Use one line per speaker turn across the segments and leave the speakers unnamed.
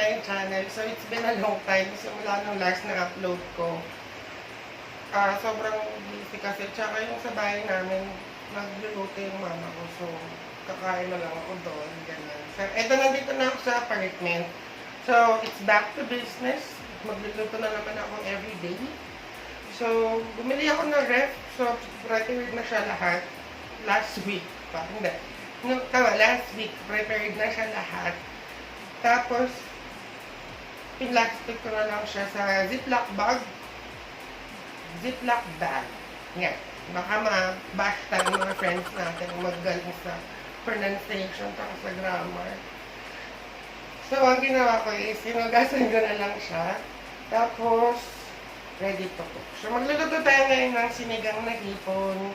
my channel. So, it's been a long time. Simula nung last na upload ko. Sobrang busy kasi. Tsaka yung sa bahay namin, nagluluto yung mama ko. So, kakain na lang ako doon. Ganyan. So, eto nandito na ako sa apartment. So, it's back to business. Magluluto na naman ako everyday. So, bumili ako ng ref. So, prepared na siya lahat. Last week pa. Hindi. Last week, prepared na siya lahat. Tapos, pinlastic ko na lang siya sa ziplock bag. Ziplock bag. Yan. Baka ma-bash tayo mga friends natin magaling sa pronunciation at sa grammar. So, ang ginawa ko is, sinugasan ko na lang siya. Tapos, ready to cook. So, magluluto tayo ngayon ng sinigang na hipon.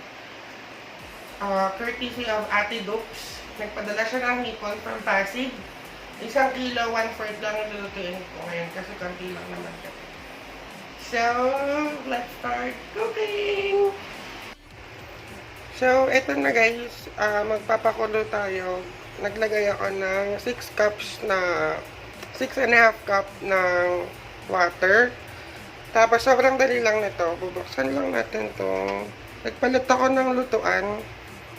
Courtesy of Ate Dukes. Nagpadala siya ng hipon from Pasig. 1 kilo, 1/4 lang ilulutuin ko ngayon kasi konti lang naman kasi. So, let's start cooking! So, eto na guys. Magpapakulo tayo. Naglagay ako ng 6 cups na 6.5 cup ng water. Tapos, sobrang dali lang nito. Bubuksan lang natin to. Nagpalit ako ng lutuan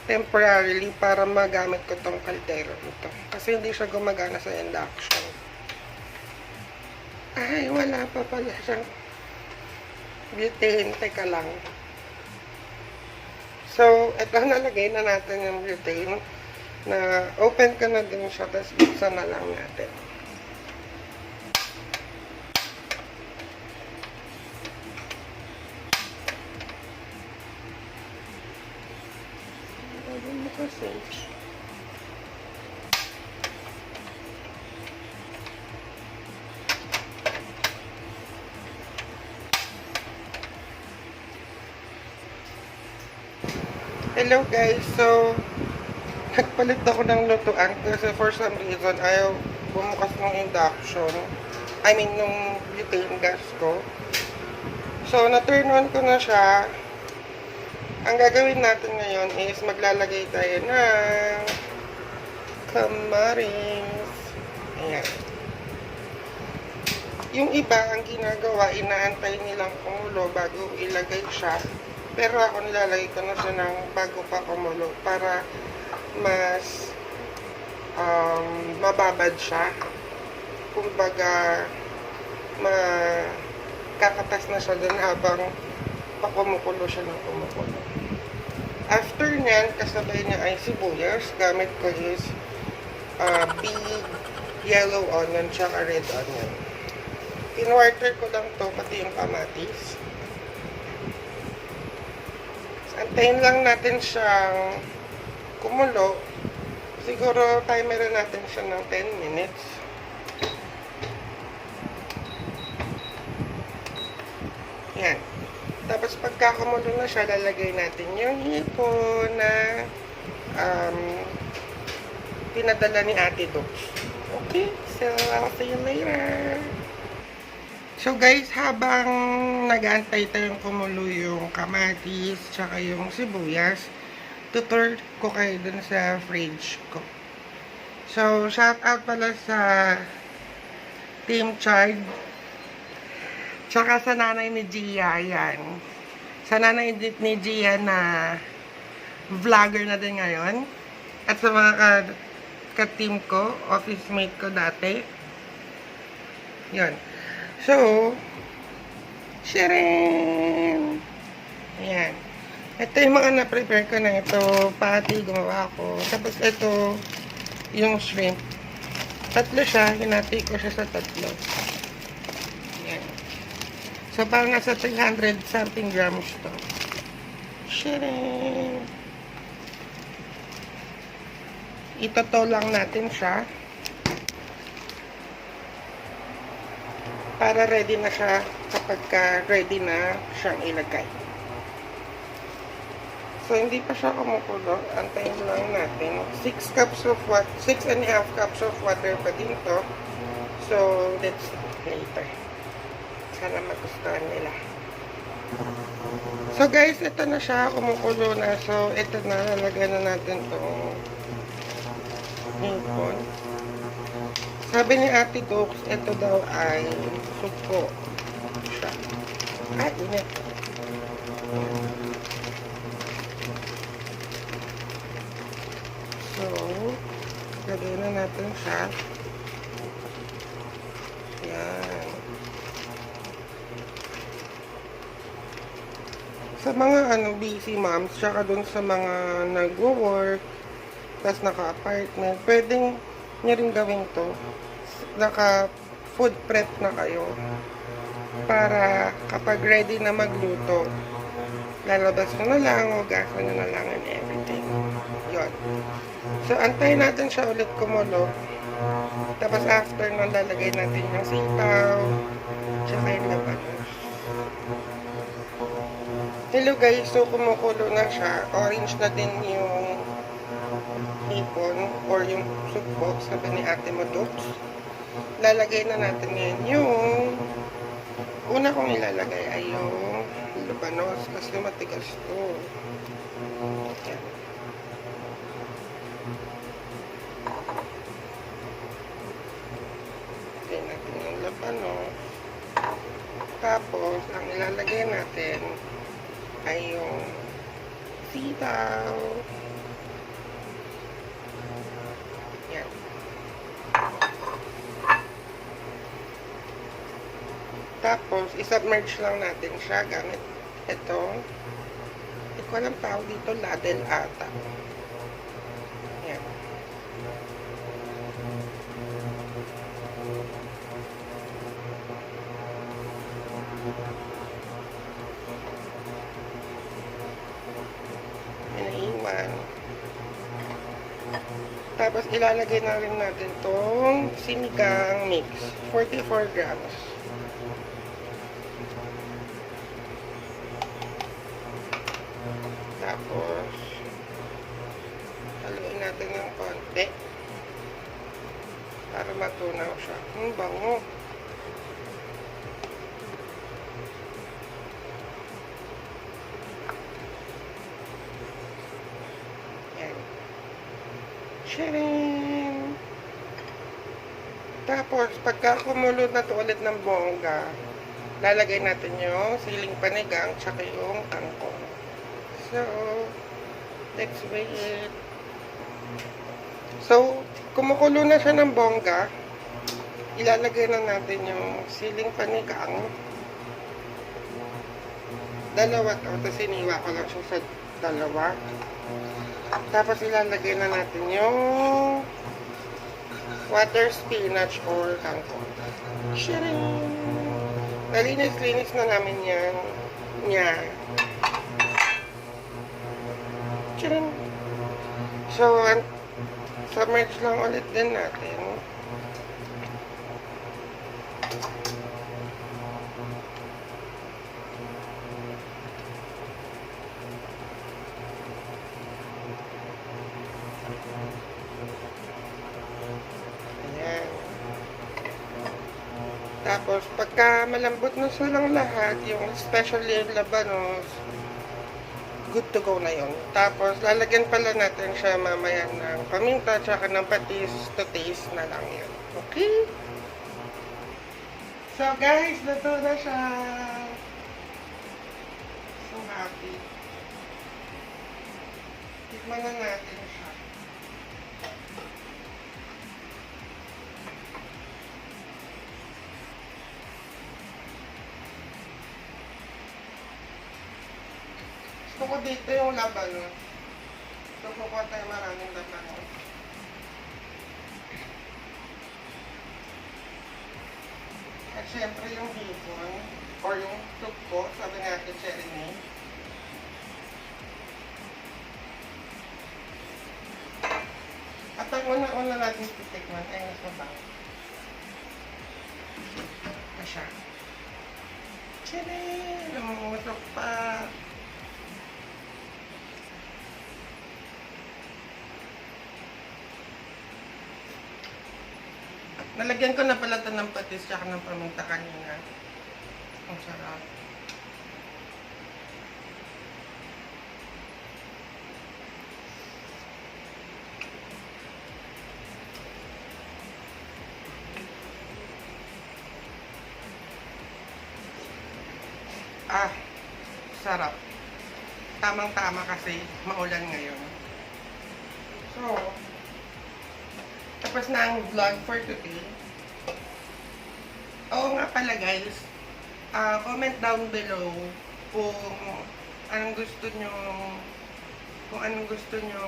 temporarily para magamit ko tong kaldero nito. Kasi hindi siya gumagana sa induction. Ay, wala pa pala siyang butane. Teka lang. So, eto nalagay na natin yung butane. Na open ko na din siya. Tapos buksan na lang natin. Kasi hello guys, so nagpalit ako ng lutuan kasi for some reason ayaw bumukas ng induction, I mean nung butane gas ko. So na-turn on ko na siya. Ang gagawin natin ngayon is maglalagay tayo ng kamarins. Ayan. Yung iba, ang ginagawa, inaantay nilang kumulo bago ilagay siya. Pero ako nilalagay ko na siya ng bago pa kumulo para mas mababad siya. Kumbaga, makakatas na siya dun habang pakumukulo siya ng kumukulo. After nyan, kasabay niya ay sibuyas. Gamit ko is big yellow onion tsaka red onion. Pinwater ko lang to, pati yung kamatis. Antayin lang natin siyang kumulo. Siguro timer natin siya ng 10 minutes. Yan. Tapos pagka kumulo na siya, lalagay natin yung hipon na pinadala ni Ate Dukes. Okay, so I'll see you later. So guys, habang nag-aantay tayong kumulo yung kamatis tsaka yung sibuyas, tutur ko kayo dun sa fridge ko. So, shout out pala sa Team Chard. Tsaka sa nanay ni Gia, yan. Sa nanay ni Gia na vlogger na din ngayon. At sa mga ka-team ko, office mate ko dati. Yan. So, sharing! Ayan. Ito yung mga na-prepare ko na ito. Pati, gumawa ko. Tapos ito, yung shrimp. Tatlo siya. Hinati ko siya sa tatlo. Ayan. So, parang nasa 300 something grams to. Sharing! Itoto lang natin siya. Para ready na siya kapag ready na siyang ilagay. So, hindi pa siya kumukulo. Antayin lang natin. 6 cups of water, 6.5 cups of water pa din to. So, let's later. Sana magustuhan nila. So, guys, ito na siya. Kumukulo na. So, ito na. Lalagyan na natin itong hipon. Sabi ni Ate Cooks, ito daw ay suko siya. At init. So, lagay na natin siya. Yan. Sa mga busy moms, tsaka dun sa mga nag-work, tapos naka-apartment, pwedeng nyo rin gawin to. Naka-food prep na kayo. Para kapag ready na magluto, lalabas nyo na lang, hugasan nyo na lang and everything. Yun. So, antayin natin siya ulit kumulo. Tapos after nun, lalagay natin yung sitaw, tsaka yung labanos. Hello guys, so kumukulo na siya. Orange na din yung hipon or yung sukbo, sabi ni ate mo Dukes. Lalagay na natin ngayon yung una kong ilalagay ay yung labanos kasi matigas to. Yan. Lagay natin yung labanos. Tapos, ang ilalagay natin ay yung sitaw. Yan. Tapos, isubmerge lang natin siya gamit ito. Hindi ko alam tawag dito, ladle ata. Yan. Inaiwan. Tapos, ilalagay na rin natin tong sinigang mix. 44 grams. Tapos, haluin natin ng konti para matunaw siya. Bango. Yan. Sharing! Tapos, pagka kumulo na to ulit ng bongga, lalagay natin yung siling panigang tsaka yung kangkong. So, let's wait. So, kumukulo na siya ng bongga. Ilalagay na natin yung siling panigang. Dalawa to. Tapos iniwa ko lang siya sa dalawa. Tapos ilalagay na natin yung water spinach or kangkong. Sharing! Nalinis-linis na namin yan. Yan. So, submerge lang ulit din natin. Ayan. Tapos, pagka malambot na silang lahat, yung especially yung labanos, good to go na yun. Tapos, lalagyan pala natin siya mamaya ng paminta tsaka ng patis to taste na lang yun. Okay? So, guys, luto na siya. So happy. Tikman na natin siya. Gusto ko dito yung labanos. So, kukuha tayo maraming labanos. At syempre yung hipon, or yung sukbo, sabi natin cherry name. At ang una-una natin titikman ay mas mabango. Asya. Cherry! Namumusok pa. Nalagyan ko na pala ito ng patis tsaka ng paminta kanina. Ang sarap. Ah, sarap. Tamang-tama kasi maulan ngayon. So, tapos na ang vlog for today. Oo nga pala guys, comment down below kung anong gusto nyo,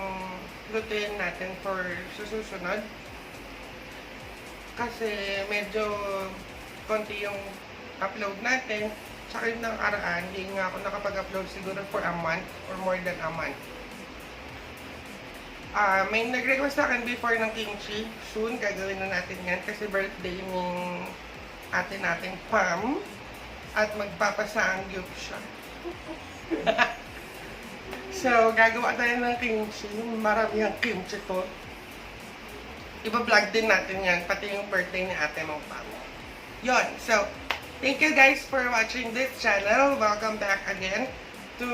lutuin natin for susunod. Kasi medyo konti yung upload natin. Tsaka yung nakaraan, hindi nga ako nakapag-upload siguro for a month or more than a month. May nag-request sa akin before ng kimchi. Soon, gagawin na natin yan kasi birthday ng ate nating Pam. At magpapasangyup siya. So, gagawa tayo ng kimchi. Marami ang kimchi to. Iba-vlog din natin yan, pati yung birthday ni ate mong Pam. Yon. So, thank you guys for watching this channel. Welcome back again to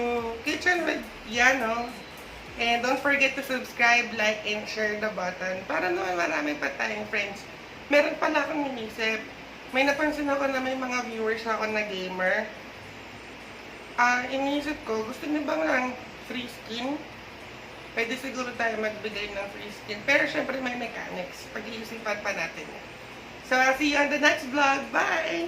Kitchen with Yano. And don't forget to subscribe, like, and share the button para naman marami pa tayong friends. Meron pala akong inisip. May napansin ako na may mga viewers ako na gamer. Iniisip ko, gusto niyo bang ng free skin? Pwede siguro tayo magbigay ng free skin. Pero syempre may mechanics. Pag-iisipan pa natin. So, I'll see you on the next vlog. Bye!